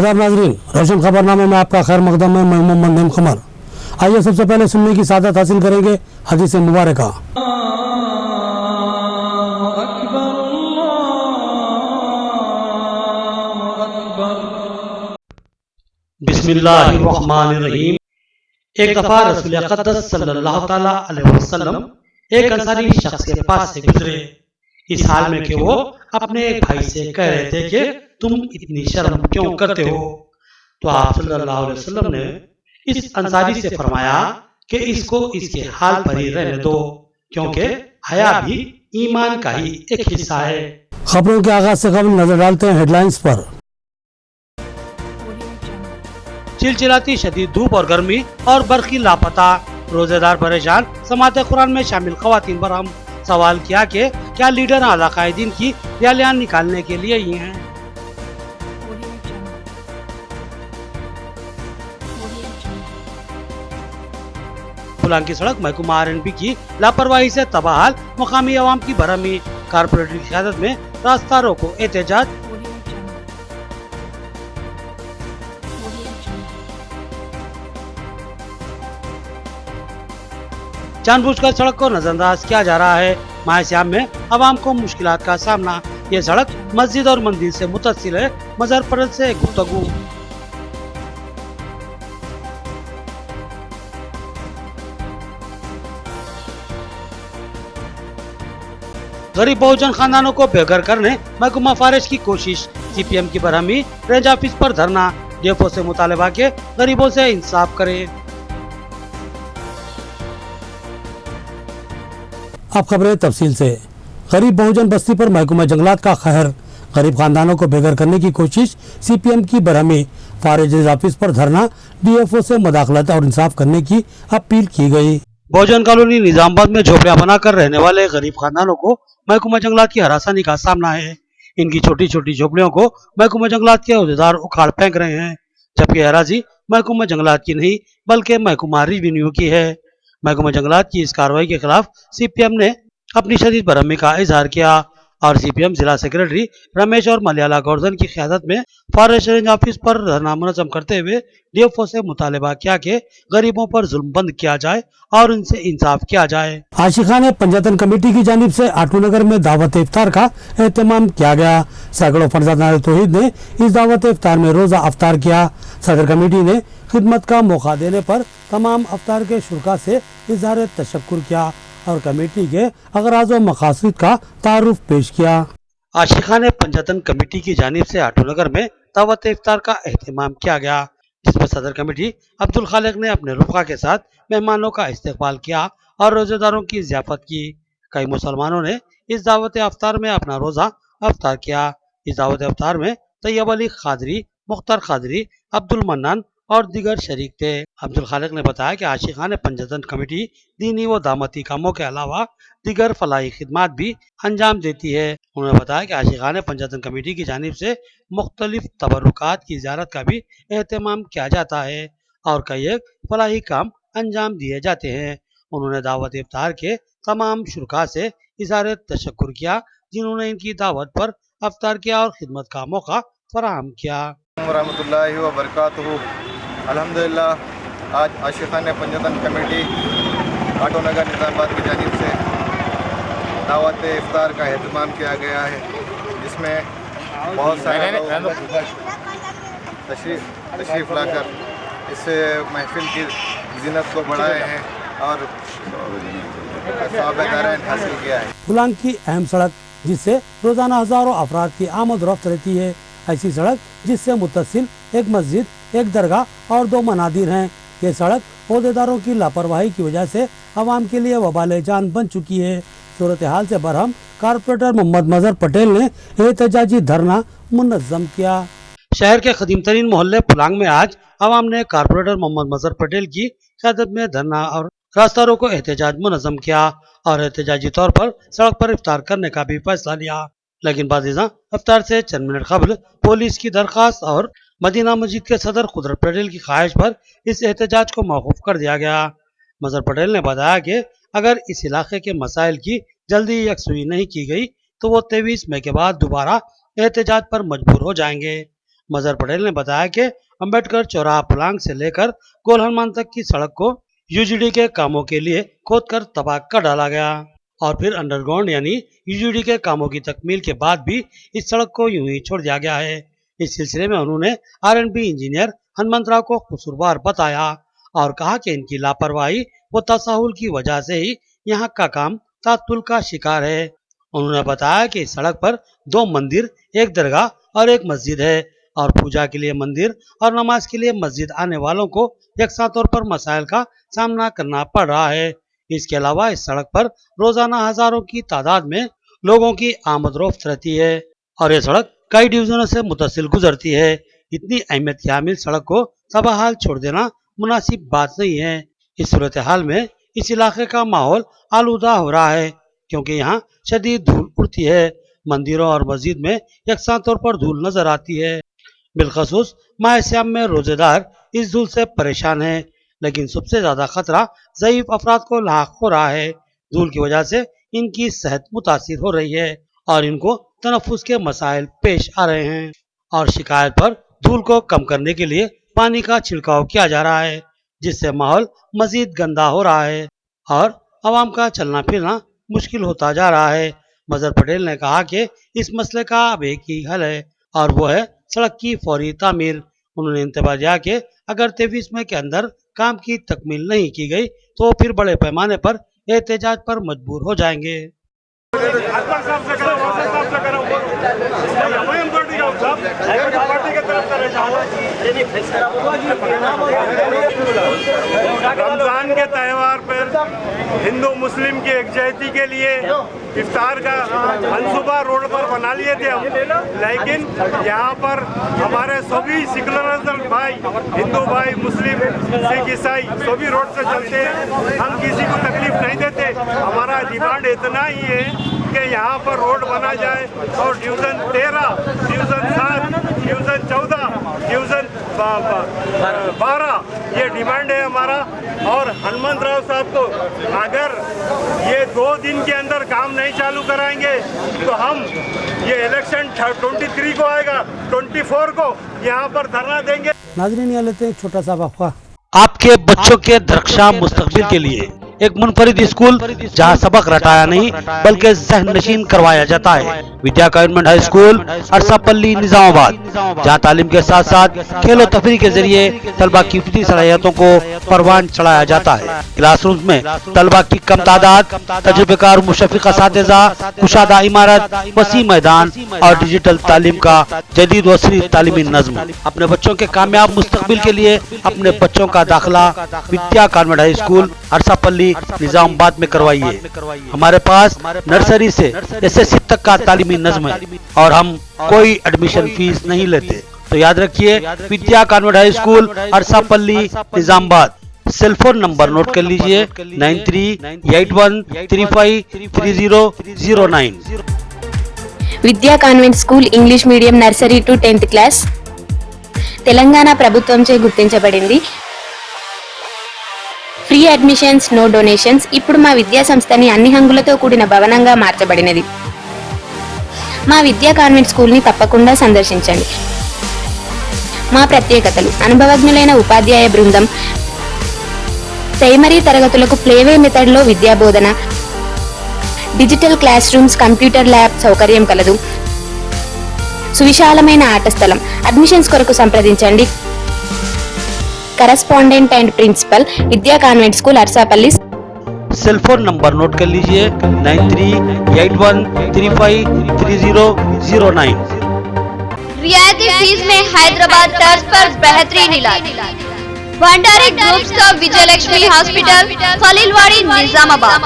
आदाब नाजरीन, रोशन खबरनामे में आपका खैर मकदम है। मैं मोहम्मद नईम कमर। आइए सबसे पहले सुनने की सादत हासिल करेंगे हदीस मुबारका। बिस्मिल्लाहिर्रहमानिर्रहीम। एक दफा रसूल अक़दस सल्लल्लाहु ताला अलैहि वसल्लम एक अंसारी शख्स के पास से गुजरे, इस हाल में कि वो अपने एक भाई से कह रहे थे कि तुम इतनी शर्म क्यों करते हो। तो आप सल्लल्लाहु अलैहि वसल्लम ने इस अंसारी से फरमाया कि इसको इसके हाल पर ही रहने दो, क्योंकि हया भी ईमान का ही एक हिस्सा है। खबरों के आगाज से कबल नजर डालते हैं हेडलाइंस पर। चिलचिलाती शदीद धूप और गर्मी और बरखी लापता, रोजेदार परेशान। समात कुरान में शामिल खवातीन पर हम सवाल किया कि क्या लीडर आला कायदीन की रैलियां निकालने के लिए ही हैं। पुलांग की सड़क महकमा RNB की लापरवाही से तबाहाल, मुकामी अवाम की भरमी, कारपोरेटर की क़यादत में रास्ता रोको एहतजाज। जानबूझकर सड़क को नजरअंदाज किया जा रहा है। माह श्याम में अवाम को मुश्किलात का सामना। ये सड़क मस्जिद और मंदिर से मुत्तसिल है। मजहर परस्त से गुफ्तगू। गरीब बहुजन खानदानों को बेघर करने महकमा फारिश की कोशिश। CPM की बरहमी, रेंज ऑफिस पर धरना। DFO से मुतालबा के गरीबों से इंसाफ करे। अब खबरें तफसील से। गरीब बहुजन बस्ती पर महकमा जंगलात का कहर, गरीब खानदानों को बेघर करने की कोशिश। CPM की बरहमी, फारिश रेंज ऑफिस पर धरना। DFO से मुदाखलत और इंसाफ करने की अपील की गई। बहुजन कॉलोनी निजामाबाद में झोपड़ियां बनाकर रहने वाले गरीब खानदानों को महकमा जंगलात की हरासानी का सामना है। इनकी छोटी छोटी झोपड़ियों को महकमा जंगलात के अहदेदार उखाड़ फेंक रहे हैं, जबकि हराजी महकमा जंगलात की नहीं बल्कि महकमा रेवेन्यू की है। महकमा जंगलात की इस कार्रवाई के खिलाफ CPM ने अपनी शदीद बरहमी का इजहार किया और CPM जिला सेक्रेटरी रमेश और मलयाला गौरधन की क़यादत में फॉरेस्ट रेंज ऑफिस पर धरना मुनज़्ज़म करते हुए DFO से मुतालबा किया कि गरीबों पर जुल्म बंद किया जाए और इनसे इंसाफ किया जाए। आशिकाने पंजातन कमेटी की जानिब से आटूनगर में दावत इफ्तार का एहतमाम किया गया। सैकड़ों फरजादान तौहीद ने इस दावत इफ्तार में रोजा अफ्तार किया। सदर कमेटी ने खिदमत का मौका देने पर तमाम अफ्तार के शुरका से इजहार तशक्कुर किया और कमेटी के अगराज व मकासद का तारुफ पेश किया। आशिकाने पंजातन कमेटी की जानिब से आटूनगर में दावत इफ्तार का एहतमाम किया गया, जिसमें सदर कमेटी अब्दुल खालिक ने अपने रुफ़ा के साथ मेहमानों का इस्तकबाल किया और रोजेदारों की ज़ियाफत की। कई मुसलमानों ने इस दावत अफ्तार में अपना रोज़ा अफ्तार किया। इस दावत अफ्तार में तैयब अली खादरी, मुख्तार खादरी, अब्दुल मन्नान और दीगर शरीक थे। अब्दुल खालिक ने बताया कि आशिकाने पंजातन कमेटी दीनी व दामती कामों के अलावा दीगर फलाही खिदमात भी अंजाम देती है। उन्होंने बताया कि आशिकाने पंजातन कमेटी की जानिब से मुख्तलिफ तबरुकात की ज़ियारत का भी एहतमाम किया जाता है और कई एक फलाही काम अंजाम दिए जाते हैं। उन्होंने दावत इफ्तार के तमाम शुरका से इज़हार तशक्कुर किया, जिन्होंने इनकी दावत पर अफ्तार किया और खिदमत का मौका फराहम किया। वरहमतुल्लाहि व बरकातुहू। अल्हम्दुलिल्लाह, आज आशिकाने पंजातन कमेटी आटोनगर निज़ामाबाद की जानिब से दावत इफ्तार का एहतमाम किया गया है, जिसमें बहुत सारे लोग तशरीफ़ लाकर इस महफिल की ज़ीनत को बढ़ाए हैं और सवाब-ए-दारैन हासिल किया है। पुलांग की अहम सड़क जिससे रोजाना हजारों अफराद की आमद रफ्त रहती है। ऐसी सड़क जिससे मुत्तसिल एक मस्जिद, एक दरगाह और 2 मनादिर हैं। ये सड़क अहदेदारों की लापरवाही की वजह से अवाम के लिए वबाल जान बन चुकी है। सूरत हाल से बरहम कारपोरेटर मोहम्मद मजहर पटेल ने एहतजाजी धरना मुनज़्ज़म किया। शहर के कदीम तरीन मोहल्ले पुलांग में आज अवाम ने कारपोरेटर मोहम्मद मजहर पटेल की क़यादत में धरना और रास्ता रोको एहतजाज मुनज़्ज़म किया और एहतजाजी तौर पर सड़क पर इफ्तार करने का भी फैसला लिया। लेकिन बाज़ इफ्तार से चंद मिनट कबल पुलिस की दरख्वास्त और मदीना मस्जिद के सदर कुदरत पटेल की ख्वाहिश पर इस एहतजाज को मौकूफ कर दिया गया। मजहर पटेल ने बताया कि अगर इस इलाके के मसाइल की जल्दी यकसुई नहीं की गई तो वो 23 मई के बाद दोबारा एहतजाज पर मजबूर हो जाएंगे। मजहर पटेल ने बताया कि अंबेडकर चौराहा पुलांग से लेकर गोल हनुमान तक की सड़क को यूजीडी के कामों के लिए खोदकर तबाह कर डाला गया और फिर अंडरग्राउंड यानी यूजीडी के कामों की तकमील के बाद भी इस सड़क को यूं ही छोड़ दिया गया है। इस सिलसिले में उन्होंने आरएनबी इंजीनियर हनुमंतराव को कसूरवार बताया और कहा कि इनकी लापरवाही व तसाहुल की वजह से ही यहाँ का काम तातुल का शिकार है। उन्होंने बताया कि इस सड़क पर 2 मंदिर, एक दरगाह और एक मस्जिद है और पूजा के लिए मंदिर और नमाज के लिए मस्जिद आने वालों को यकसा तौर पर मसाइल का सामना करना पड़ रहा है। इसके अलावा इस सड़क पर रोजाना हजारों की तादाद में लोगों की आमद-रफ्त रहती है और ये सड़क कई डिवीजनों से मुतसिल गुजरती है। इतनी अहमियत की हामिल सड़क को तबाहाल छोड़ देना मुनासिब बात नहीं है। इस सूरत हाल में इस इलाके का माहौल आलूदा हो रहा है क्योंकि यहाँ शदीद धूल उड़ती है। मंदिरों और मस्जिद में यकसा तौर पर धूल नजर आती है। बिलखसूस माह श्याम में रोजेदार इस धूल से परेशान है, लेकिन सबसे ज्यादा खतरा ज़ईफ अफराद को लाक हो रहा है। धूल की वजह से इनकी सेहत मुतासिर हो रही है और इनको तनफ्फुस के मसाइल पेश आ रहे हैं और शिकायत पर धूल को कम करने के लिए पानी का छिड़काव किया जा रहा है, जिससे माहौल मजीद गंदा हो रहा है और आवाम का चलना फिरना मुश्किल होता जा रहा है। मजहर पटेल ने कहा कि इस मसले का अब एक ही हल है और वो है सड़क की फौरी तामीर। उन्होंने इंतबाह दिया कि अगर 23 मई के अंदर काम की तकमील नहीं की गई तो फिर बड़े पैमाने पर एहतजाज पर मजबूर हो जाएंगे। रमजान के त्यौहार पर हिंदू मुस्लिम की एकजुटता के लिए इफ्तार का मंसूबा रोड पर बना लिए थे हम, लेकिन यहाँ पर हमारे सभी सेकुलर भाई, हिंदू भाई, मुस्लिम, सिख, ईसाई सभी रोड से चलते हैं। हम किसी को तकलीफ नहीं देते। हमारा डिमांड इतना ही है कि यहाँ पर रोड बना जाए और डिवीज़न 13, डिवीज़न 7, डिवीज़न 14, डिवीज़न 12 ये डिमांड है हमारा। और हनुमंतराव साहब को अगर ये 2 दिन के अंदर काम नहीं चालू कराएंगे तो हम ये इलेक्शन 23 को आएगा, 24 को यहाँ पर धरना देंगे। नाज़रीन, यहाँ लेते हैं एक छोटा सा वक्फा। आपके बच्चों के दरख्शां मुस्तकबिल के लिए एक मुनफरिद स्कूल जहां सबक रटाया नहीं बल्कि ज़हन नशीन करवाया जाता है। विद्या government high school Arsapalli Nizamabad, जहां तालीम के साथ साथ खेलो तफरी के जरिए तलबा की फितरी सलाहियतों को परवान चढ़ाया जाता है। क्लासरूम में तलबा की कम तादाद, तजुर्बेकार मुशफ़िक़ असातिज़ा, कुशादा इमारत, वसी मैदान और डिजिटल तालीम का जदीद वसरी तालीमी नज़्म। अपने बच्चों के कामयाब मुस्तकबिल के लिए अपने बच्चों का दाखिला विद्या government high school Arsapalli Nizamabad में करवाइए। हमारे पास नर्सरी से एसएससी तक का तालीमी नज़्म है और हम कोई एडमिशन फीस नहीं लेते। तो याद रखिए, Vidya convent high school Arsapalli Nizamabad. Cell phone number note कर लीजिए 9381353009। Vidya convent school English medium nursery to 10th class Telangana ప్రభుత్వంచే గుర్తించబడింది. Free admissions, no donations. ఇప్పుడు మా విద్యా సంస్థని అన్ని హంగులతో కూడిన భవనంగా మార్చబడినది. మా విద్యా కాన్వెంట్ స్కూల్ని తప్పకుండా సందర్శించండి. మా ప్రత్యేకతలు: అనుభవజ్ఞులైన ఉపాధ్యాయ బృందం, ప్రైమరీ తరగతులకు ప్లేవే మెథడ్లో విద్యా బోధన, digital class rooms, computer lab సౌకర్యం కలదు. సువిశాలమైన ఆట స్థలం. అడ్మిషన్స్ కొరకు సంప్రదించండి. Correspondent and principal Vidya convent school Arsapalli. Cell phone number note कर लीजिए 9381353009। रियायती फीस में हैदराबाद तर्ज पर बेहतरीन इलाज। भंडारी ग्रुप्स का विजयलक्ष्मी हॉस्पिटल, खलीलवाड़ी, निजामाबाद।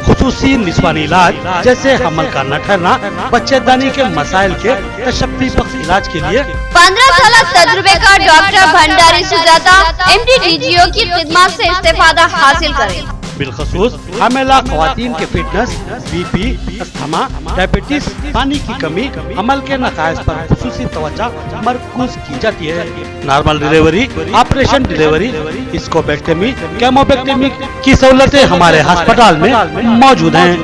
खुसूसी निस्वानी इलाज जैसे हमल का न ठहरना, बच्चेदानी के मसाइल के तशफ़्फ़ी बख्श इलाज के लिए 15 साल तजुर्बे का doctor Bhandari Sujata MD DGO की खिदमत से इस्तेफादा हासिल करें। बिलखसूस हमेला ख्वातीन के फिटनेस, बीपी, अस्थमा, डायबिटीज, पानी की कमी, अमल के नकायस पर खुसूसी तवज्जो मरकूज की जाती है। नॉर्मल डिलीवरी, ऑपरेशन डिलीवरी, स्कोपेक्टमी, केमोपेक्टमी की सहूलतें हमारे अस्पताल में मौजूद हैं।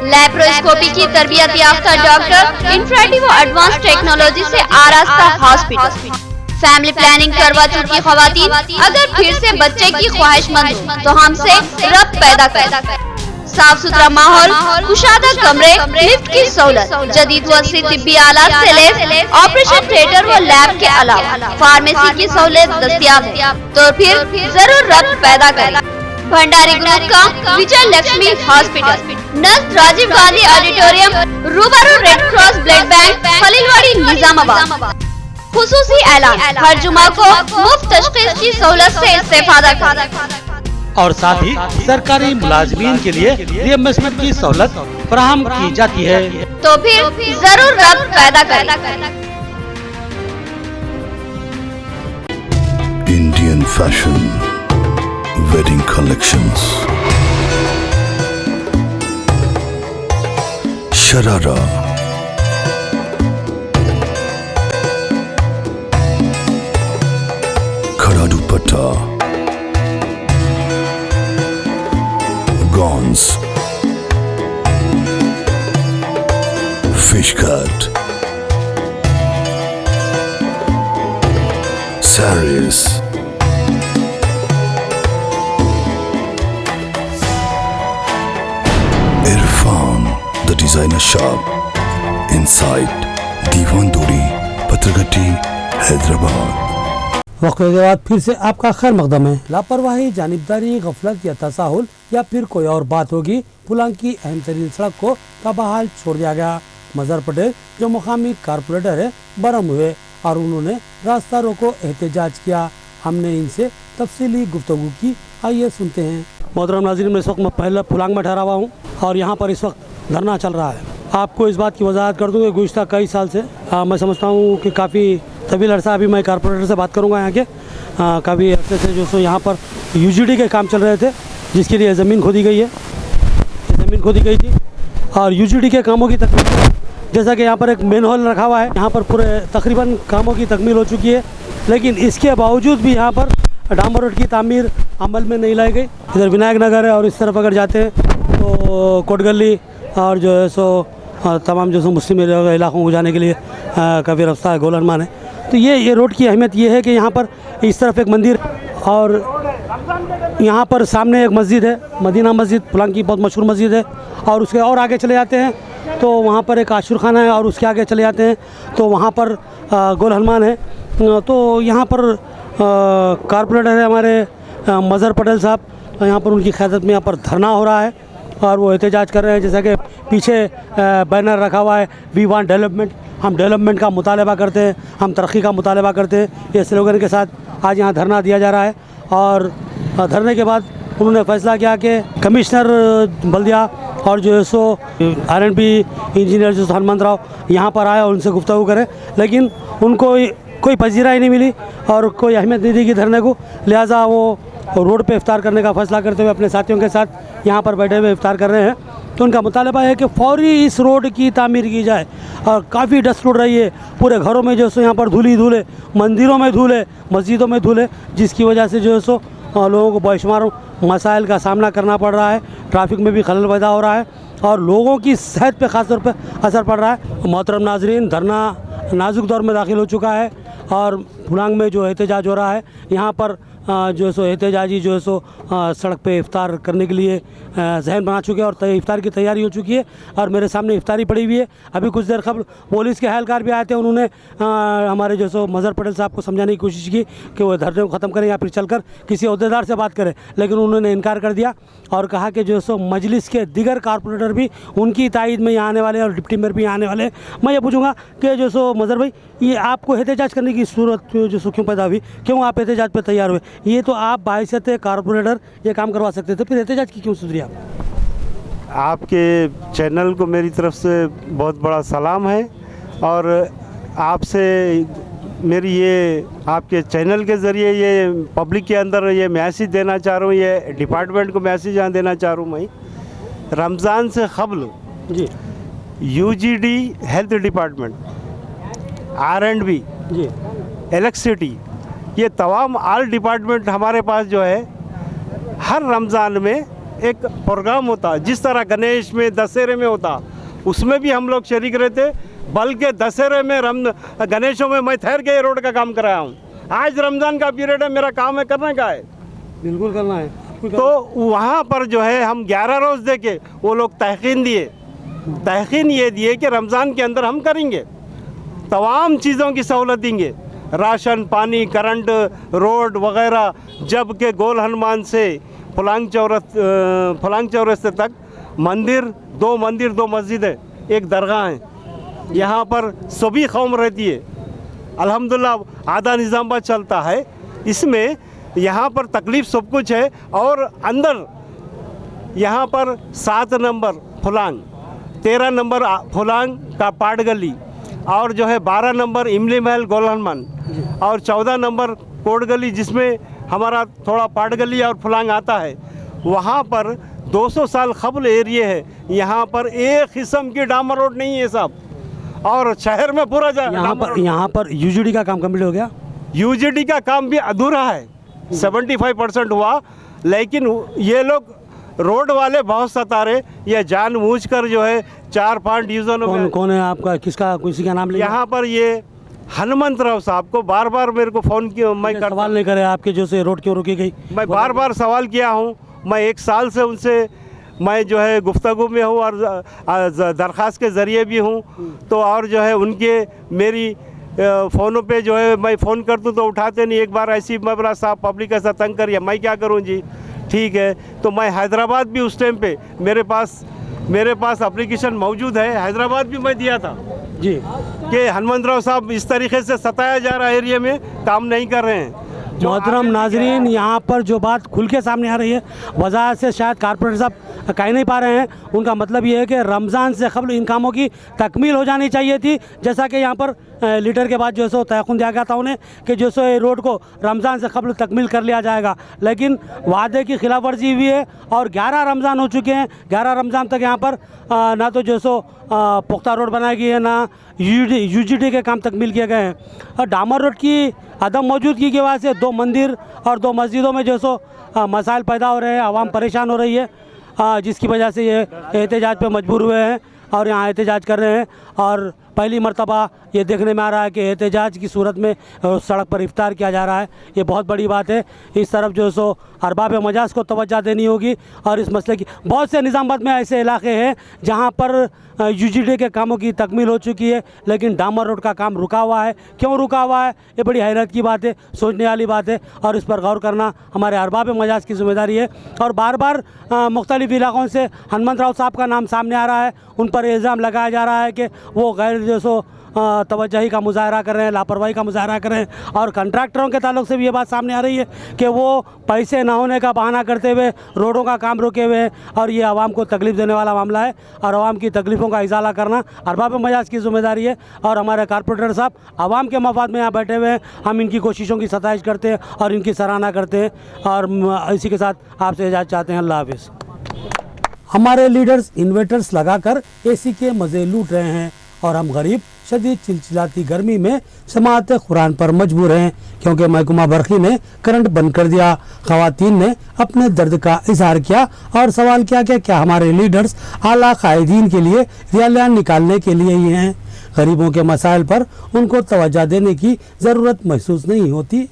लैप्रोस्कोपी की तरबियत याफ्ता डॉक्टर इंफ्राटिव एडवांस टेक्नोलॉजी से आरास्ता हॉस्पिटल। फैमिली प्लानिंग करवा चुकी खवातीन अगर फिर से बच्चे की ख्वाहिशमंद हो तो हमसे रब्त पैदा कर। साफ सुथरा माहौल, कुशादा कमरे, लिफ्ट की सहूलत, जदीद व तिब्बी आलात से लैस ऑपरेशन थिएटर व लैब के अलावा फार्मेसी की सहूलत दस्तियाब है। तो फिर जरूर रब्त पैदा करें। भंडारी ग्रुप का विजय लक्ष्मी हॉस्पिटल, नज़दीक राजीव गांधी ऑडिटोरियम, रूबरू red cross blood bank, Khaleelwadi Nizamabad. खुसूसी ऐलान, हर जुमा को मुफ्त तशखीस की सहूलत से इस्तेफादा करें और साथ ही सरकारी मुलाजमीन के लिए रिएम्बर्समेंट की सहूलत फराहम की जाती है। तो फिर जरूर रब्त पैदा करें। Indian fashion wedding collections, Sharara, Khada dupatta, gowns, fish cut, saris, Irfan, the designer shop, inside Diwan Duri, Patragati, Hyderabad. वक्त के बाद फिर से आपका खैर मकदम है। लापरवाही, जानिबदारी, गफलत या तसाहुल या फिर कोई और बात होगी, पुलांग की अहम तरीन सड़क को तबाहाल छोड़ दिया गया। मजहर पटेल जो मुकामी कारपोरेटर है बरम हुए और उन्होंने रास्ता रोको एहतजाज किया। हमने इनसे तफसीली गुफ्तगू की, आइए सुनते हैं। मोहतरम नाज़रीन, मैं इस वक्त पहले पुलांग में ठहरा हुआ हूँ और यहाँ पर इस वक्त धरना चल रहा है। आपको इस बात की वजाहत कर दूँ कि गुज़श्ता कई साल से मैं समझता हूँ कि काफ़ी तवील अरसा, अभी मैं कारपोरेटर से बात करूँगा यहाँ के, काफ़ी अरसे से जो सो यहाँ पर यूजीडी के काम चल रहे थे, जिसके लिए ज़मीन खोदी गई है, ज़मीन खोदी गई थी और यूजीडी के कामों की तकमील, जैसा कि यहाँ पर एक मेन हॉल रखा हुआ है, यहाँ पर पूरे तकरीबन कामों की तकमील हो चुकी है, लेकिन इसके बावजूद भी यहाँ पर डामर रोड की तामीर अमल में नहीं लाई गई। इधर विनायक नगर है और इस तरफ अगर जाते हैं तो कोटगली और जो है सो तमाम जो सो मुस्लिम इलाकों को जाने के लिए काफ़ी रास्ता है, गोलनमान है। तो ये रोड की अहमियत ये है कि यहाँ पर इस तरफ एक मंदिर और यहाँ पर सामने एक मस्जिद है, मदीना मस्जिद, पुलांग की बहुत मशहूर मस्जिद है, और उसके और आगे चले जाते हैं तो वहाँ पर एक आशुर खाना है और उसके आगे चले जाते हैं तो वहाँ पर गोल हनुमान है। तो यहाँ पर कारपोरेटर है हमारे मजहर पटेल साहब, यहाँ पर उनकी क़यादत में यहाँ पर धरना हो रहा है और वो एहतजाज कर रहे हैं। जैसा कि पीछे बैनर रखा हुआ है, वी वांट डेवलपमेंट, हम डेवलपमेंट का मुतालबा करते हैं, हम तरक्की का मुतालबा करते हैं, ये स्लोगन के साथ आज यहाँ धरना दिया जा रहा है। और धरने के बाद उन्होंने फैसला किया कि कमिश्नर बल्दिया और जो है सो R&B इंजीनियर जो हनुमंत राव यहाँ पर आए और उनसे गुफ्तगू करें, लेकिन उनको कोई पजीराई नहीं मिली और कोई अहमियत नहीं दी कि धरने को, लिहाजा वो रोड पे इफ्तार करने का फैसला करते हुए अपने साथियों के साथ यहाँ पर बैठे हुए इफ्तार कर रहे हैं। तो उनका मुतालबा है कि फौरी इस रोड की तामीर की जाए और काफ़ी डस्ट उड़ रही है, पूरे घरों में जो है सो यहाँ पर धूल ही धूल है, मंदिरों में धूल है, मस्जिदों में धूल है, जिसकी वजह से जो है सो लोगों को बेशुमार मसाइल का सामना करना पड़ रहा है, ट्रैफिक में भी खलल पैदा हो रहा है और लोगों की सेहत पे ख़ास तौर पे असर पड़ रहा है। मोहतरम नाजरीन, धरना नाजुक दौर में दाखिल हो चुका है और पुलांग में जो एहतजाज हो रहा है, यहाँ पर जो है सो एहतजाजी जो है सो सड़क पे इफ्तार करने के लिए जहन बना चुके हैं और इफ्तार की तैयारी हो चुकी है और मेरे सामने इफ्तारी पड़ी हुई है। अभी कुछ देर कबल पुलिस के एहलकार भी आए थे, उन्होंने हमारे जो सो मजहर पटेल साहब को समझाने की कोशिश की कि वो धरने को ख़त्म करें या फिर चलकर किसी अहदेदार से बात करें, लेकिन उन्होंने इनकार कर दिया और कहा कि जो सो मजलिस के दिगर कारपोरेटर भी उनकी तायद में यहाँ आने वाले और डिप्टी मेयर भी यहाँ आने वाले। मैं ये पूछूंगा कि जो सो मजहर भाई, ये आपको एहतजाज करने की सूरत जो सो क्यों पैदा हुई, क्यों आप एहतजाज पर तैयार हुए? ये तो आप बाहियत कारपोरेटर ये काम करवा सकते थे, फिर एहतजाज की क्यों सुधरी आप? आपके चैनल को मेरी तरफ से बहुत बड़ा सलाम है और आपसे मेरी ये आपके चैनल के ज़रिए ये पब्लिक के अंदर ये मैसेज देना चाह रहा हूँ, ये डिपार्टमेंट को मैसेज यहाँ देना चाह रहा हूँ मैं। रमज़ान से क़ब्ल जी यूजीडी हेल्थ डिपार्टमेंट, R&B, जी इलेक्ट्रिसिटी, ये तमाम ऑल डिपार्टमेंट हमारे पास जो है हर रमज़ान में एक प्रोग्राम होता, जिस तरह गणेश में दशहरे में होता, उसमें भी हम लोग शरीक रहते। बल्कि दशहरे में गणेशों में मैं ठहर के रोड का काम कराया हूँ। आज रमज़ान का पीरियड है, मेरा काम है करने का है, बिल्कुल करना है। तो वहाँ पर जो है हम 11 रोज़ दे के वो लोग तहकीन ये दिए कि रमज़ान के अंदर हम करेंगे, तमाम चीज़ों की सहूलत देंगे, राशन, पानी, करंट, रोड वगैरह। जबकि गोल हनुमान से फलांग चौरस्ते तक दो मंदिर, 2 मस्जिदें, एक दरगाह है, यहाँ पर सभी कौम रहती है। अल्हम्दुलिल्लाह आधा निज़ामाबाद चलता है, इसमें यहाँ पर तकलीफ़ सब कुछ है। और अंदर यहाँ पर 7 नंबर फलांग, 13 नंबर फलांग का पाट गली, और जो है 12 नंबर इमली महल गोल हनुमान, और 14 नंबर कोट गली, जिसमें हमारा थोड़ा पाट गली और फलांग आता है। वहाँ पर 200 साल कबल एरिया है, यहाँ पर एक किस्म की डामर रोड नहीं है साहब, और शहर में पूरा यहाँ पर यूजीडी का काम कंप्लीट हो गया। यूजीडी का काम भी अधूरा है, 75% हुआ, लेकिन ये लोग रोड वाले बहुत सता रहे, ये जानबूझकर जो है 4-5 डिवीजनों में। कौन है आपका, किसका, किसी का नाम ले? यहाँ पर ये हनुमंत राव साहब को बार बार मेरे को फ़ोन किया, मैं सवाल नहीं करे आपके जो से रोड क्यों रोकी गई, मैं बार बार सवाल किया हूँ। मैं 1 साल से उनसे मैं जो है गुफ्तगू में हूँ और दरख्वास्त के ज़रिए भी हूँ। तो और जो है उनके मेरी फ़ोनों पे जो है मैं फ़ोन कर दूँ तो उठाते नहीं। एक बार ऐसी मैं बोला साहब पब्लिक ऐसा तंग करिए, मैं क्या करूँ जी, ठीक है। तो मैं हैदराबाद भी उस टाइम पे मेरे पास एप्लीकेशन मौजूद है, हैदराबाद भी मैं दिया था जी, कि हनुमंत राव साहब इस तरीके से सताया जा रहा है, एरिया में काम नहीं कर रहे हैं। मोहतरम नाजरीन, यहाँ पर जो बात खुल के सामने आ रही है, वजह से शायद कारपोरेटर साहब कह नहीं पा रहे हैं। उनका मतलब ये है कि रमज़ान से क़ब्ल इन कामों की तकमील हो जानी चाहिए थी, जैसा कि यहाँ पर लीडर के बाद जो है सो तयक़ुन दिया गया था उन्हें कि जो सो ये रोड को रमज़ान से क़ब्ल तकमील कर लिया जाएगा, लेकिन वादे की खिलाफ वर्जी हुई है और 11 रमज़ान हो चुके हैं। 11 रमज़ान तक यहाँ पर ना तो जो सो पुख्ता रोड बनाई गई है, ना यूजीडी के काम तकमील किए गए हैं। और डामर रोड की अदम मौजूदगी की वजह से 2 मंदिर और 2 मस्जिदों में जो सो मसाइल पैदा हो रहे हैं, आवाम परेशान हो रही है, जिसकी वजह से ये एहतजाज पे मजबूर हुए हैं और यहाँ एहतजाज कर रहे हैं। और पहली मरतबा ये देखने में आ रहा है कि एहतजाज की सूरत में सड़क पर इफ्तार किया जा रहा है, ये बहुत बड़ी बात है। इस तरफ जो सो अरबाब मजाज को तवज्जो देनी होगी। और इस मसले की बहुत से निज़ामाबाद में ऐसे इलाके हैं जहाँ पर यूजीडी के कामों की तकमील हो चुकी है, लेकिन डामर रोड का काम रुका हुआ है। क्यों रुका हुआ है, ये बड़ी हैरत की बात है, सोचने वाली बात है, और इस पर गौर करना हमारे अरबाब मजाज की ज़िम्मेदारी है। और बार बार मुख्तलिफ़ इलाक़ों से हनुमंत राव साहब का नाम सामने आ रहा है, उन पर इल्ज़ाम लगाया जा रहा है कि वो गैर जो सो तवज्जोही का मुजाहरा कर रहे हैं, लापरवाही का मुजाहरा कर रहे हैं। और कंट्रैक्टरों के ताल्लुक से भी ये बात सामने आ रही है कि वो पैसे ना होने का बहाना करते हुए रोडों का काम रोके हुए हैं, और ये आवाम को तकलीफ़ देने वाला मामला है। और आवाम की तकलीफ़ों का इजाला करना अरबाब मजाज की ज़िम्मेदारी है। और हमारे कारपोरेटर साहब आवाम के मफाद में यहाँ बैठे हुए हैं, हम इनकी कोशिशों की सताइश करते हैं और इनकी सराहना करते हैं। और इसी के साथ आपसे इजाज़त चाहते हैं। अल्लाह हाफ़िज़। हमारे लीडर्स इन्वर्टर्स लगाकर एसी के मज़े लूट रहे हैं और हम गरीब शदीद चिलचिलाती गर्मी में समाअत कुरान पर मजबूर हैं, क्योंकि महकमा बरक़ी ने करंट बंद कर दिया। ख़वातीन ने अपने दर्द का इजहार किया और सवाल किया कि क्या हमारे लीडर्स आला कायदीन के लिए रियालियान निकालने के लिए ही हैं? गरीबों के मसाइल पर उनको तवज्जो देने की ज़रूरत महसूस नहीं होती।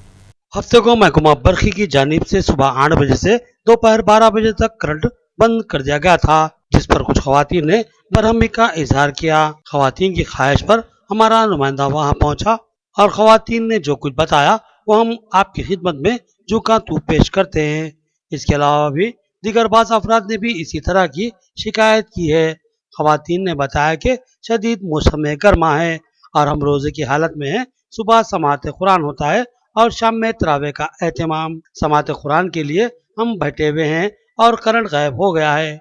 हफ्ते को महकमा बरक़ी की जानिब से सुबह 8 बजे से दोपहर 12 बजे तक करंट बंद कर दिया गया था, जिस पर कुछ ख़वातीन ने बरहमी का इजहार किया। ख़वातीन की ख्वाहिश पर हमारा नुमाइंदा वहां पहुंचा और ख़वातीन ने जो कुछ बताया वो हम आपकी खिदमत में जुका तू पेश करते हैं। इसके अलावा भी दीगर बाज़ अफराद ने भी इसी तरह की शिकायत की है। ख़वातीन ने बताया कि शदीद मौसम गर्मा है और हम रोज़े की हालत में हैं। सुबह समाअत कुरान होता है और शाम में तरावे का एहतमाम। समाअत कुरान के लिए हम बैठे हुए हैं और करंट गायब हो गया है।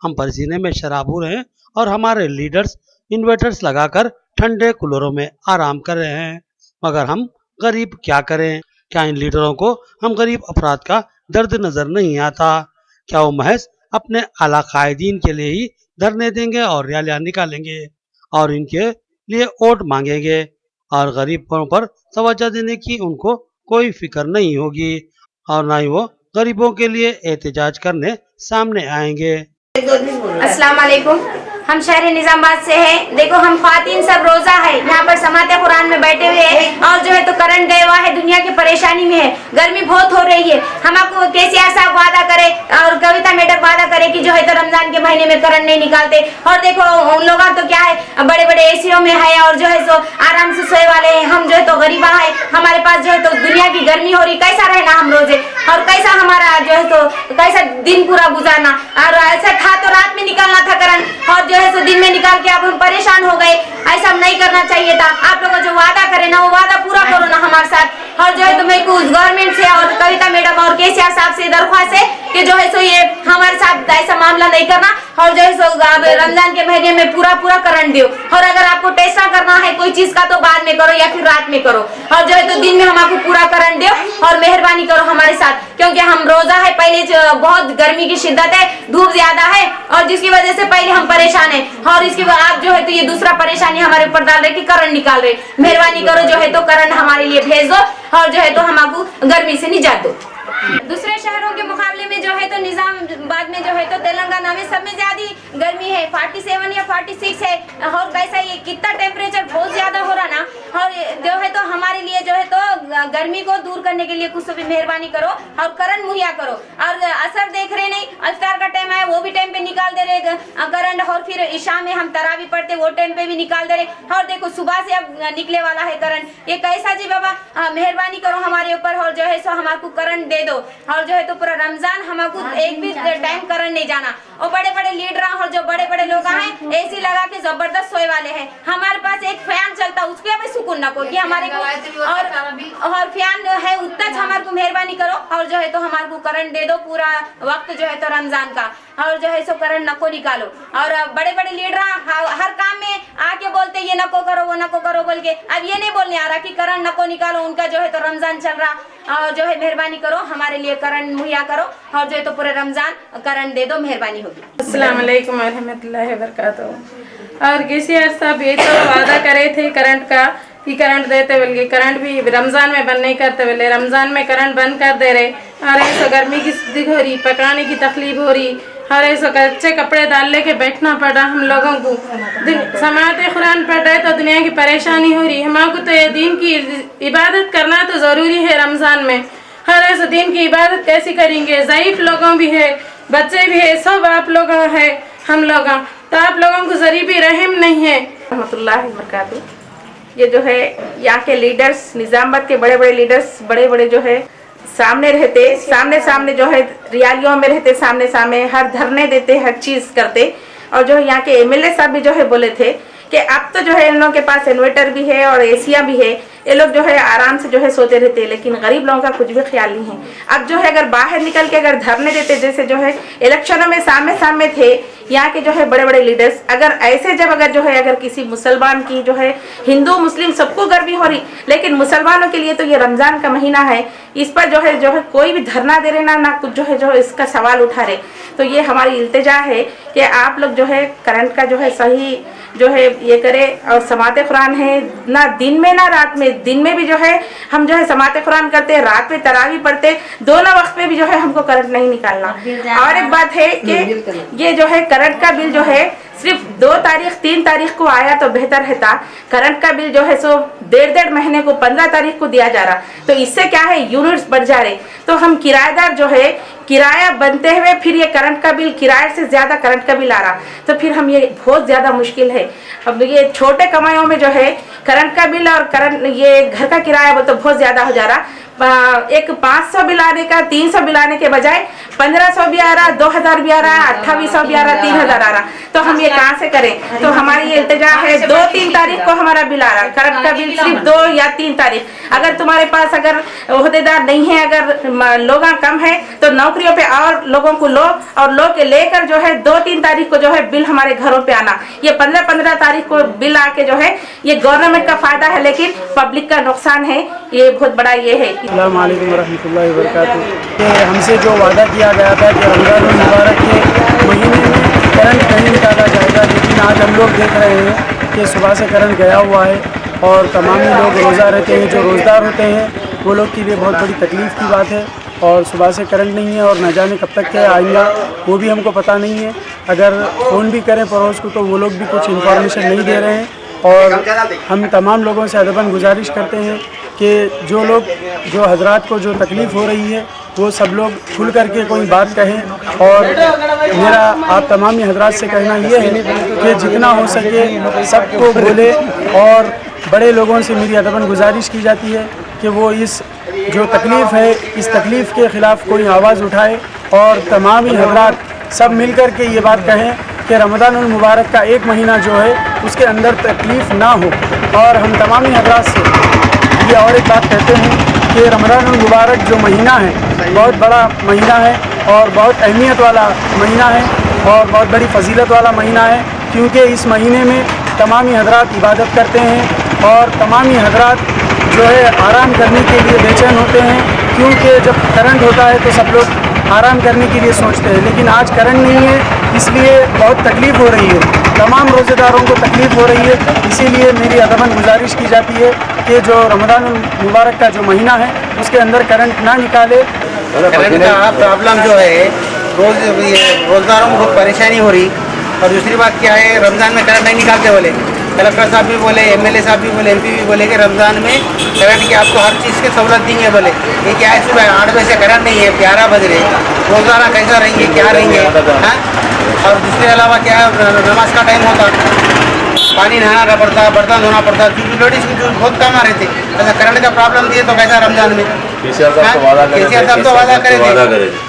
हम पसीने में शराबूर हैं और हमारे लीडर्स इन्वर्टर्स लगाकर ठंडे कूलरों में आराम कर रहे हैं। मगर हम गरीब क्या करें? क्या इन लीडरों को हम गरीब अफराद का दर्द नजर नहीं आता? क्या वो महज अपने आला कायदीन के लिए ही धरने देंगे और रैलियां निकालेंगे और इनके लिए वोट मांगेंगे और गरीबों पर तवज्जो देने की उनको कोई फिक्र नहीं होगी और ना ही वो गरीबों के लिए एहतजाज करने सामने आएंगे। अस्सलाम वालेकुम। हम शहर निजामाबाद से हैं। देखो हम ख्वातीन सब रोजा है यहाँ पर समाते कुरान में बैठे हुए हैं और जो है तो करंट गया हुआ है, दुनिया की परेशानी में है, गर्मी बहुत हो रही है। हमको केसीआर साहब वादा करे और कविता मैडम वादा करे कि जो है तो रमजान के महीने में करंट नहीं निकालते। और देखो उन लोगों तो क्या है, बड़े बड़े एसीओ में है और जो है तो आराम से सोए वाले हैं। हम जो है तो गरीबा है, हमारे पास जो है तो दुनिया की गर्मी हो रही, कैसा रहना हम रोजे और कैसा हमारा जो है तो कैसा दिन पूरा गुजारना। और ऐसा था तो रात में निकालना था करंट और जो है तो दिन में निकाल के अब हम परेशान हो गए। ऐसा नहीं करना चाहिए था। आप लोग जो वादा करे ना वो वादा पूरा करो ना हमारे साथ। और जो है तो मैं कुछ गवर्नमेंट से और कविता मैडम और केसीआर साहब से दरख्वास्त है कि जो है सो ये हमारे साथ ऐसा मामला नहीं करना और जो है सो रमजान के महीने में पूरा करंट दो। और अगर आपको टेस्टा करना है कोई चीज का तो बाद में करो या फिर रात में करो और जो है तो दिन में हम आपको पूरा करंट दो और मेहरबानी करो हमारे साथ, क्योंकि हम रोजा है, पहले बहुत गर्मी की शिद्दत है, धूप ज्यादा है और जिसकी वजह से पहले हम परेशान है और इसके बाद आप जो है तो ये दूसरा परेशानी हमारे ऊपर डाल रहे कि करंट निकाल रहे। मेहरबानी करो जो है तो करंट हमारे लिए भेज दो और जो है तो हम आपको गर्मी से निजात दो। दूसरे शहरों के मुकाबले में जो है तो निजामाबाद में जो है तो तेलंगाना में सब में ज्यादा गर्मी है, 47 या 46 है। और कैसा ये कितना टेम्परेचर बहुत ज्यादा हो रहा ना। और जो है तो हमारे लिए जो है तो गर्मी को दूर करने के लिए कुछ भी मेहरबानी करो और करंट मुहैया करो। और असर देख रहे नहीं, इफ्तार का टाइम है वो भी टाइम पे निकाल दे रहे करंट और फिर ईशा में हम तरावी पढ़ते वो टाइम पे भी निकाल दे रहे। और देखो सुबह से अब निकले वाला है करंट, ये कैसा जी बाबा। मेहरबानी करो हमारे ऊपर और जो है सो हमको करंट दे दो और जो है तो पूरा रमजान हमको एक भी टाइम करंट नहीं जाना। और बड़े बड़े लीडर और जो बड़े बड़े लोग हैं एसी लगा के जबरदस्त सोए वाले हैं, हमारे पास एक फैन चलता उसके भी सुकून न को कि हमारे को और फैन है उतना हमारे को मेहरबानी करो और जो है तो हमारे को करंट दे दो पूरा वक्त जो है तो रमजान का और जो है सो करंट नको निकालो। और बड़े बड़े लीडर हर काम में आके बोलते ये नको करो वो नको करो बोल के, अब ये नहीं बोलने आ रहा कि करंट नको निकालो, उनका जो है तो रमजान चल रहा और जो है मेहरबानी करो हमारे लिए करंट मुहैया करो और जो है तो पूरे रमजान करंट दे दो, मेहरबानी होगी। अस्सलाम वालेकुम रहमतुल्लाहि व बरकातहू। और केसीआर साहब ये तो वादा करे थे करंट का कि करंट देते बोले, करंट भी रमजान में बंद नहीं करते बोले, रमजान में करंट बंद कर दे रहे। और ऐसा गर्मी की स्थिति हो रही, पकाने की तकलीफ हो रही और ऐसा अच्छे कपड़े डाल लेके बैठना पड़ रहा हम लोगों को। समाते कुरान पढ़ रहे तो दुनिया की परेशानी हो रही। हमको तो ये दीन की इबादत करना तो ज़रूरी है रमज़ान में। हर ऐसे दीन की इबादत कैसे करेंगे, ज़ईफ़ लोगों भी है, बच्चे भी है, सब आप लोग है हम लोग, तो आप लोगों को ज़री भी रहम नहीं है। रहमतुल्लाहि व बरकातहू। ये जो है यहाँ के लीडर्स, निज़ामाबाद के बड़े बड़े लीडर्स, बड़े बड़े जो है सामने रहते, सामने जो है रियालियों में रहते, सामने हर धरने देते, हर चीज़ करते। और जो यहाँ के एमएलए साहब भी जो है बोले थे कि अब तो जो है इन लोगों के पास इन्वर्टर भी है और एसियाँ भी है, ये लोग जो है आराम से जो है सोते रहते हैं, लेकिन गरीब लोगों का कुछ भी ख्याल नहीं है। अब जो है अगर बाहर निकल के अगर धरने देते, जैसे जो है इलेक्शनों में सामने थे यहाँ के जो है बड़े बड़े लीडर्स, अगर ऐसे जब अगर जो है अगर किसी मुसलमान की जो है हिंदू मुस्लिम सबको गर्मी हो रही, लेकिन मुसलमानों के लिए तो ये रमज़ान का महीना है, इस पर जो है कोई भी धरना दे रहे ना कुछ जो है इसका सवाल उठा रहे। तो ये हमारी इल्तिजा है कि आप लोग जो है करंट का जो है सही जो है ये करे। और समाते कुरान है ना दिन में ना रात में, दिन में भी जो है हम जो है समाते कुरान करते, रात में तरावी पढ़ते, दोनों वक्त पे भी जो है हमको करंट नहीं निकालना। और एक बात है कि ये जो है करंट का बिल जो है सिर्फ 2 तारीख 3 तारीख को आया तो बेहतर रहता। करंट का बिल जो है सो 1.5 महीने को 15 तारीख को दिया जा रहा, तो इससे क्या है यूनिट्स बढ़ जा रहे। तो हम किराएदार जो है किराया बनते हुए फिर ये करंट का बिल, किराए से ज़्यादा करंट का बिल आ रहा, तो फिर हम ये बहुत ज़्यादा मुश्किल है। अब ये छोटे कमाइयों में जो है करंट का बिल और करंट ये घर का किराया वो तो बहुत ज़्यादा हो जा रहा। एक 500 बिल आने का 300 बिल आने के बजाय 1500 भी आ रहा, 2000 भी आ रहा, 2800 भी आ रहा, 3000 आ रहा। तो हम ये कहाँ से करें? तो हमारी ये इल्तिजा है 2-3 तारीख को हमारा बिल आ रहा, करंट का बिल सिर्फ 2 या 3 तारीख। अगर तुम्हारे पास अगर ओहदेदार नहीं है, अगर लोग कम है, तो नौकरियों पे और लोगों को लो और लो के लेकर जो है 2-3 तारीख को जो है बिल हमारे घरों पे आना। ये 15-15 तारीख को बिल आके जो है ये गवर्नमेंट का फायदा है, लेकिन पब्लिक का नुकसान है। ये बहुत बड़ा ये है। अस्सलाम वालेकुम रहमतुल्लाहि व बरकातुहू। हमसे जो वादा किया गया था कि रमज़ान मुबारक के महीने में करंट नहीं निकाला जाएगा, लेकिन आज हम लोग देख रहे हैं कि सुबह से करंट गया हुआ है और तमाम लोग रोज़ा रहते हैं, जो रोज़दार होते हैं वो लोग के लिए बहुत बड़ी तकलीफ़ की बात है। और सुबह से करंट नहीं है और न जाने कब तक के आएगा वो भी हमको पता नहीं है। अगर फ़ोन भी करें पड़ोस को तो वो लोग भी कुछ इन्फॉर्मेशन नहीं दे रहे हैं। और हम तमाम लोगों से अदबन गुजारिश करते हैं कि जो हजरात को जो तकलीफ़ हो रही है वो सब लोग खुल करके कोई बात कहें। और मेरा आप तमामी हजरात से कहना ये है कि जितना हो सके सबको बोले। और बड़े लोगों से मेरी अदबन गुजारिश की जाती है कि वो इस जो तकलीफ़ है इस तकलीफ़ के ख़िलाफ़ कोई आवाज़ उठाए और तमामी हजरात सब मिल कर के ये बात कहें कि रमज़ानुल मुबारक का एक महीना जो है उसके अंदर तकलीफ़ ना हो। और हम तमामी हजरात से ये और एक बात कहते हैं कि रमज़ानुल मुबारक जो महीना है बहुत बड़ा महीना है और बहुत अहमियत वाला महीना है और बहुत बड़ी फजीलत वाला महीना है, क्योंकि इस महीने में तमामी हजरात इबादत करते हैं और तमामी हजरात जो है आराम करने के लिए बेचैन होते हैं, क्योंकि जब करंट होता है तो सब लोग आराम करने के लिए सोचते हैं। लेकिन आज करंट नहीं है, इसलिए बहुत तकलीफ़ हो रही है, तमाम रोज़ेदारों को तकलीफ़ हो रही है। इसीलिए मेरी अदबन गुजारिश की जाती है कि जो रमज़ान मुबारक का जो महीना है उसके अंदर करंट ना निकाले। करंट का प्रॉब्लम जो है रोज़दारों को बहुत परेशानी हो रही। और दूसरी बात क्या है, रमज़ान में करंट नहीं निकालते बोले, कलेक्टर साहब भी बोले, एमएलए साहब भी बोले, एमपी भी बोले कि रमज़ान में करंट की आपको हर चीज़ की सहूलत देंगे बोले। ये क्या है, सुबह 8 बजे से करंट नहीं है, 11 बज रहे, रोज़ाना कैसा रहेंगे, क्या रहेंगे, हाँ। और दूसरे अलावा क्या है, नमाज का टाइम होता, पानी नहाना पड़ता, बर्तन धोना पड़ता, क्योंकि लेडीज़ की जो बहुत काम आ रहे थे। ऐसा करंट का प्रॉब्लम दिए तो कैसा रमज़ान में केसीआर साहब तो वादा करेंगे,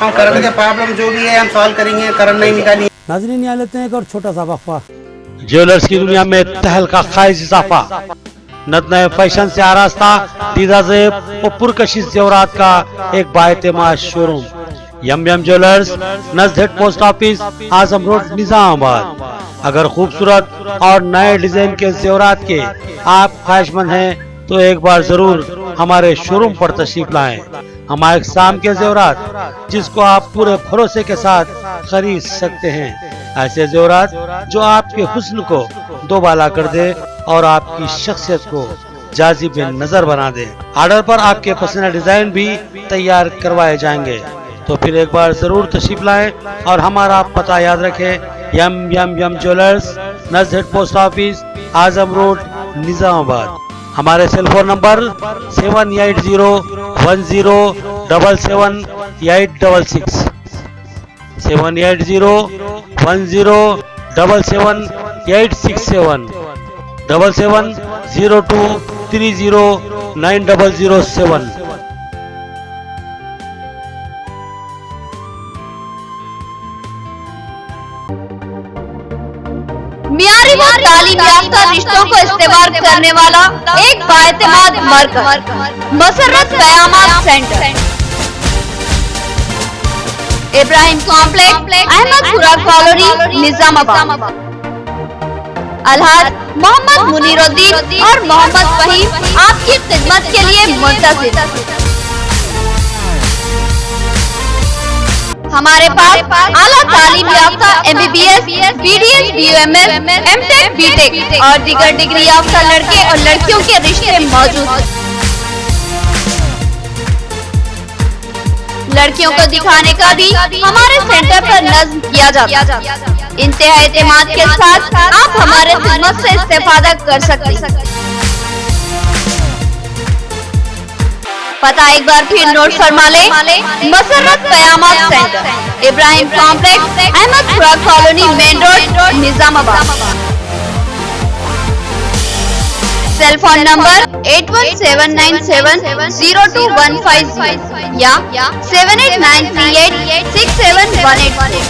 हम करंट के प्रॉब्लम जो भी है हम सॉल्व करेंगे, करंट नहीं निकालिए। नाज़रीन, यहाँ लेते हैं एक और छोटा सा वक्फा। ज्वेलर्स की दुनिया में तहलका खाइज इजाफा, नत नए फैशन से आरास्ता, दीदा जेब और पुरकशिश जेवरात का एक बाएतमाद शोरूम यम यम ज्वेलर्स, नजदीक पोस्ट ऑफिस, आजम रोड, निजामाबाद। अगर खूबसूरत और नए डिजाइन के जेवरात के आप ख्वाहिशमंद हैं तो एक बार जरूर हमारे शोरूम पर तशरीफ लाएं। हमारे शाम के जेवरात जिसको आप पूरे भरोसे के साथ खरीद सकते हैं, ऐसे जेवरात जो आपके हुस्न को दोबाला कर दे और आपकी शख्सियत को जाजिब नजर बना दे। ऑर्डर पर आपके पसंदीदा डिजाइन भी तैयार करवाए जाएंगे। तो फिर एक बार जरूर तशरीफ लाएं और हमारा पता याद रखें, यम यम यम ज्वेलर्स, नजदीक पोस्ट ऑफिस, आजम रोड, निजामाबाद। हमारे सेल फोन नंबर 7801077866 7801077867 7702309007। मियारी व तालीम याफ्ता रिश्तों को इस्तेमाल करने वाला एक बाएतमाद मरकज, मसर्रत क़यामत centre, Ibrahim complex, Ahmedpura colony, Nizamabad. Alhaj Mohammed Muneeruddin और मोहम्मद फहीम आपकी खिदमत के लिए मुंतज़िर। हमारे पास आला तालीम याफ्ता MBBS, BDS, BUMS, MTech, BTech और दीगर डिग्री याफ्ता लड़के और लड़कियों के रिश्ते मौजूद हैं। लड़कियों को दिखाने का भी हमारे सेंटर पर नज़्म किया जाता है। इंतहा एतमाद के साथ आप हमारे खिदमत से इस्तेफादा कर सकते हैं। पता एक बार फिर नोट फरमा ले, मसर्रत क़यामत centre, Ibrahim complex, Ahmedpura colony, main road, Nizamabad. Cell phone number 8179702150 या 7893867184।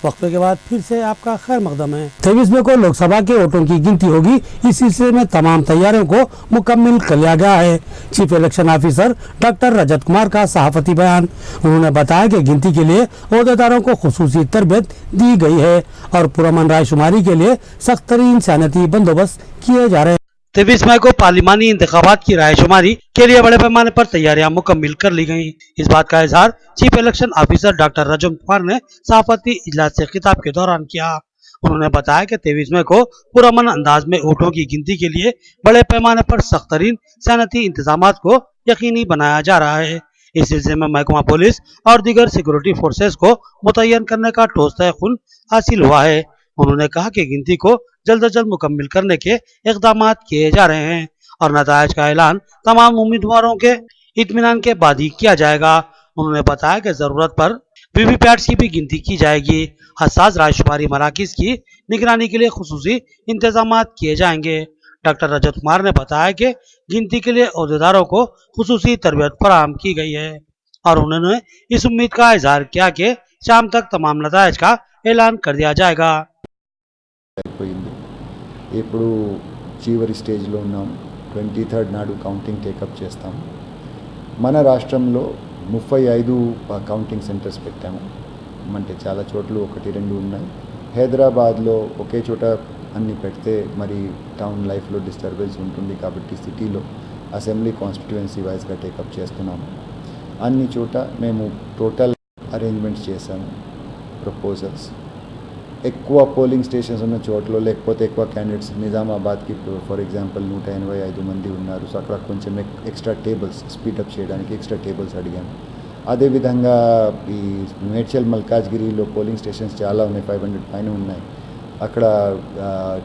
वक्फे के बाद फिर से आपका खैर मकदम है। 23 मई को लोकसभा के वोटों की गिनती होगी। इस सिलसिले में तमाम तैयारियों को मुकम्मल कर लिया गया है। Chief election officer doctor Rajat Kumar का सहाफती बयान। उन्होंने बताया कि गिनती के लिए ओहदेदारों को खुसूसी तरबियत दी गई है और पुरअमन रायशुमारी के लिए सख्त तरीन सैनती बंदोबस्त किए जा रहे हैं। 23 मई को पार्लिमानी इंतखाबात की रायशुमारी के लिए बड़े पैमाने पर तैयारियां मुकम्मल कर ली गयी। इस बात का इजहार chief election officer doctor Rajat Kumar ने सहाफती इजलास से खिताब के दौरान किया। उन्होंने बताया कि 23 मई को पुरअमन अंदाज में वोटों की गिनती के लिए बड़े पैमाने पर सख्त तरीन सैनती इंतजाम को यकीनी बनाया जा रहा है। इस सिलसिले में महकमा पुलिस और दीगर सिक्योरिटी फोर्सेज को मुतय्यन करने का ठोस तयख्खुन हासिल हुआ है। उन्होंने कहा कि गिनती को जल्द अज जल्द मुकम्मल करने के इक़दाम किए जा रहे हैं और नतायज का ऐलान तमाम उम्मीदवारों के इत्मीनान के बाद ही किया जाएगा। उन्होंने बताया कि जरूरत पर वीवीपैट्स की भी गिनती की जाएगी। हसास रायशुमारी मराकिज की निगरानी के लिए खुसूसी इंतजाम किए जाएंगे। डॉक्टर रजत कुमार ने बताया कि गिनती के लिए ओहदेदारों को खुसूसी तरबियत फराहम की गई है और उन्होंने इस उम्मीद का इजहार किया कि शाम तक तमाम नतायज का ऐलान कर दिया जाएगा। ఇప్పుడు చివరి స్టేజ్లో ఉన్నాం. 23rd నాడు కౌంటింగ్ టేకప్ చేస్తాం. మన రాష్ట్రంలో 35 కౌంటింగ్ సెంటర్స్ పెట్టాము. అంటే చాలా చోట్ల 1-2 ఉన్నాయి. హైదరాబాద్లో ఒకే చోట అన్ని పెడితే మరి టౌన్ లైఫ్లో డిస్టర్బెన్స్ ఉంటుంది కాబట్టి సిటీలో అసెంబ్లీ కాన్స్టిట్యుయెన్సీ వైజ్గా టేకప్ చేస్తున్నాము. అన్ని చోట మేము టోటల్ అరేంజ్మెంట్స్ చేశాము. ప్రపోజల్స్ ఎక్కువ పోలింగ్ స్టేషన్స్ ఉన్న చోట్ల లేకపోతే ఎక్కువ క్యాండిడేట్స్ నిజామాబాద్కి ఫర్ ఎగ్జాంపుల్ 185 మంది ఉన్నారు. సో అక్కడ కొంచెం ఎక్స్ట్రా టేబుల్స్ స్పీడప్ చేయడానికి ఎక్స్ట్రా టేబుల్స్ అడిగాము. అదేవిధంగా ఈ మేడ్చల్ మల్కాజ్గిరిలో పోలింగ్ స్టేషన్స్ చాలా ఉన్నాయి, 500 పైన ఉన్నాయి. అక్కడ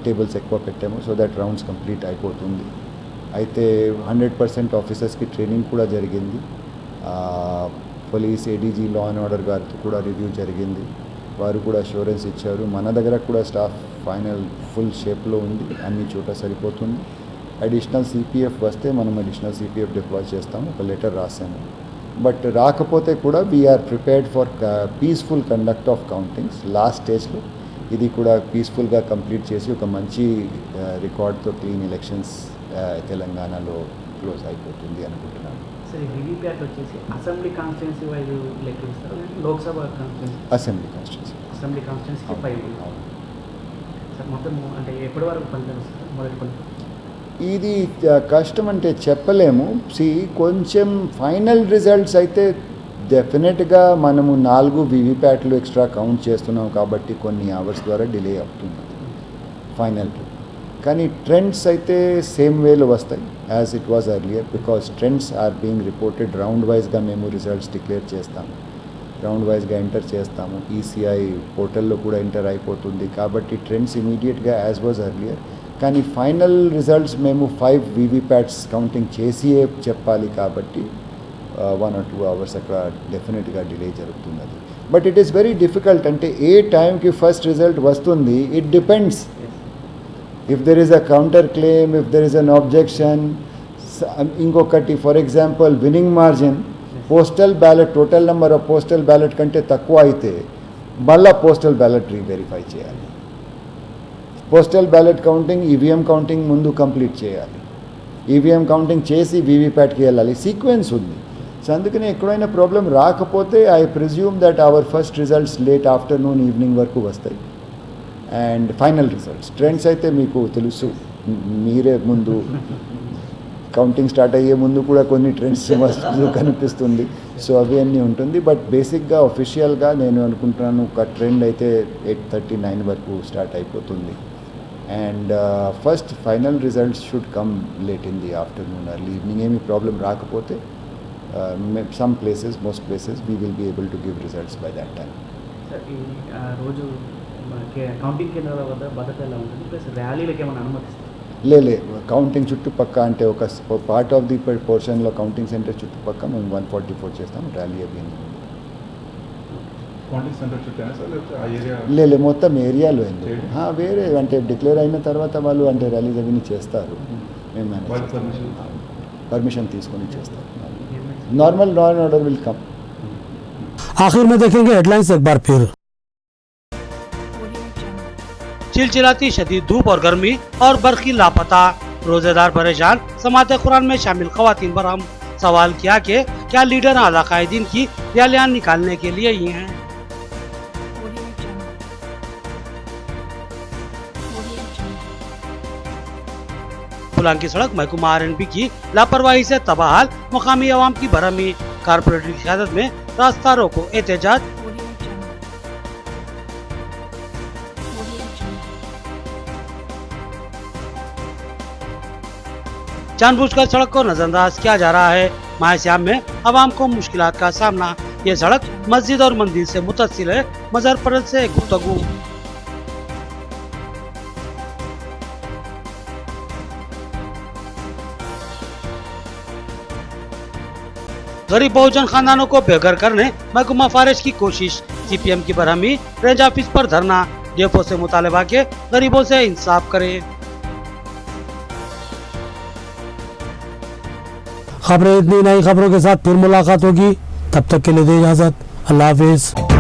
టేబుల్స్ ఎక్కువ పెట్టాము సో దట్ రౌండ్స్ కంప్లీట్ అయిపోతుంది. అయితే 100% ఆఫీసర్స్కి ట్రైనింగ్ కూడా జరిగింది. Police ADG law and order గారితో కూడా రివ్యూ జరిగింది. వారు కూడా అష్యూరెన్స్ ఇచ్చారు. మన దగ్గర కూడా స్టాఫ్ ఫైనల్ ఫుల్ షేప్లో ఉంది, అన్ని చోట సరిపోతుంది. అడిషనల్ సిపిఎఫ్ వస్తే మనం అడిషనల్ సిపిఎఫ్ డిప్లాయ్ చేస్తాము. ఒక లెటర్ రాసాము. బట్ రాకపోతే కూడా we are prepared for peaceful conduct of countings. Last స్టేజ్లో ఇది కూడా పీస్ఫుల్గా కంప్లీట్ చేసి ఒక మంచి రికార్డ్తో క్లీన్ ఎలక్షన్స్ తెలంగాణలో క్లోజ్ అయిపోతుంది అనుకుంటున్నాను. సరే, వీవీప్యాట్ వచ్చేసి అసెంబ్లీ కాన్స్టిట్యున్సీ వైజ్ లెక్క ఇస్తారు, లోక్సభ కాన్స్టిట్యున్సీ అసెంబ్లీ కాన్స్టిట్యున్సీకి 5 సార్ మొత్తం అంటే ఎప్పటి వరకు ఫలితాలు వస్తారు? మొదటి ఫలితం ఇది కష్టం అంటే చెప్పలేము. కొంచెం ఫైనల్ రిజల్ట్స్ అయితే డెఫినెట్గా మనము 4 వీవీప్యాట్లు ఎక్స్ట్రా కౌంట్ చేస్తున్నాం కాబట్టి కొన్ని అవర్స్ ద్వారా డిలే అవుతుంది ఫైనల్. కానీ ట్రెండ్స్ అయితే సేమ్ వేలో వస్తాయి as it was earlier because trends are being reported round వైజ్గా మేము రిజల్ట్స్ డిక్లేర్ చేస్తాము, రౌండ్ వైజ్గా ఎంటర్ చేస్తాము. ఈసీఐ పోర్టల్లో కూడా ఎంటర్ అయిపోతుంది కాబట్టి ట్రెండ్స్ ఇమీడియట్గా యాజ్ వాజ్ ఎర్లియర్. కానీ ఫైనల్ రిజల్ట్స్ మేము 5 వీవీప్యాట్స్ కౌంటింగ్ చేసియే చెప్పాలి కాబట్టి 1 or 2 అవర్స్ అక్కడ డెఫినెట్గా డిలే జరుగుతున్నది. But it is very difficult. అంటే ఏ టైంకి ఫస్ట్ రిజల్ట్ వస్తుంది it depends. If there is a counter claim, if there is an objection, ఇంకొకటి for example winning margin postal ballot total number of postal ballot కంటే తక్కువ అయితే మళ్ళా postal ballot reverify చేయాలి. Postal ballot counting EVM counting ముందు complete చేయాలి. EVM counting చేసి వీవీప్యాట్కి వెళ్ళాలి. సీక్వెన్స్ ఉంది. సో అందుకని ఎక్కడైనా ప్రాబ్లం రాకపోతే I presume that hour first results late afternoon evening వరకు వస్తాయి. అండ్ ఫైనల్ రిజల్ట్స్ ట్రెండ్స్ అయితే మీకు తెలుసు, మీరే ముందు కౌంటింగ్ స్టార్ట్ అయ్యే ముందు కూడా కొన్ని ట్రెండ్స్ కనిపిస్తుంది. సో అవి అన్నీ ఉంటుంది. బట్ బేసిక్గా అఫీషియల్గా నేను అనుకుంటున్నాను ఒక ట్రెండ్ అయితే 8:39 వరకు స్టార్ట్ అయిపోతుంది. And first final results should come late in the afternoon early evening. ఏమీ ప్రాబ్లం రాకపోతే some places most places we will be able to give results by that time. Sir, ఈ రోజు కౌంటింగ్ కేంద్రాల వద్ద భద్రత ఎలా ఉంటుంది? ప్లస్ ర్యాలీలకు ఏమైనా అనుమతిస్తారు? లే కౌంటింగ్ చుట్టుపక్క అంటే ఒక పార్ట్ ఆఫ్ ది పోర్షన్లో కౌంటింగ్ సెంటర్ చుట్టుపక్క మేము 144 చేస్తాం. ర్యాలీ అవి కాంటాక్ట్ సెంటర్ చుట్టానా సార్ లేకపోతే ఆ ఏరియా లేదు మొత్తం ఏరియాలో ఎందుకు వేరే అంటే డిక్లేర్ అయిన తర్వాత వాళ్ళు అంటే ర్యాలీస్ అవన్నీ చేస్తారు మేము పర్మిషన్ తీసుకొని చేస్తాం normal law and order will come. आखिर में देखेंगे हेडलाइंस एक बार फिर। चिलचिलाती शदीद धूप और गर्मी और बर्की लापता, रोजेदार परेशान, समाते कुरान में शामिल खवातीन पर हम सवाल किया कि क्या लीडर आला कायदीन की रैलियां निकालने के लिए ही हैं। फुलान की सड़क महकमा RNB की लापरवाही से तबाहाल, मुकामी अवाम की भरमी, कारपोरेटर की क़यादत में रास्ता रोको एहतजाज। जानबूझकर सड़क को नजरअंदाज किया जा रहा है। माह श्याम में अवाम को मुश्किलात का सामना। ये सड़क मस्जिद और मंदिर से मुतसिल है। मजहर परत से गुफ्तगू। गरीब बहुजन खानदानों को बेघर करने महकमा फारिश की कोशिश। CPM की बरहमी, रेंज ऑफिस पर धरना। डेपो से मुतालबा के गरीबों से इंसाफ करे। खबरें इतनी, नई खबरों के साथ फिर मुलाकात होगी। तब तक के लिए दे इजाजत। अल्लाह हाफिज।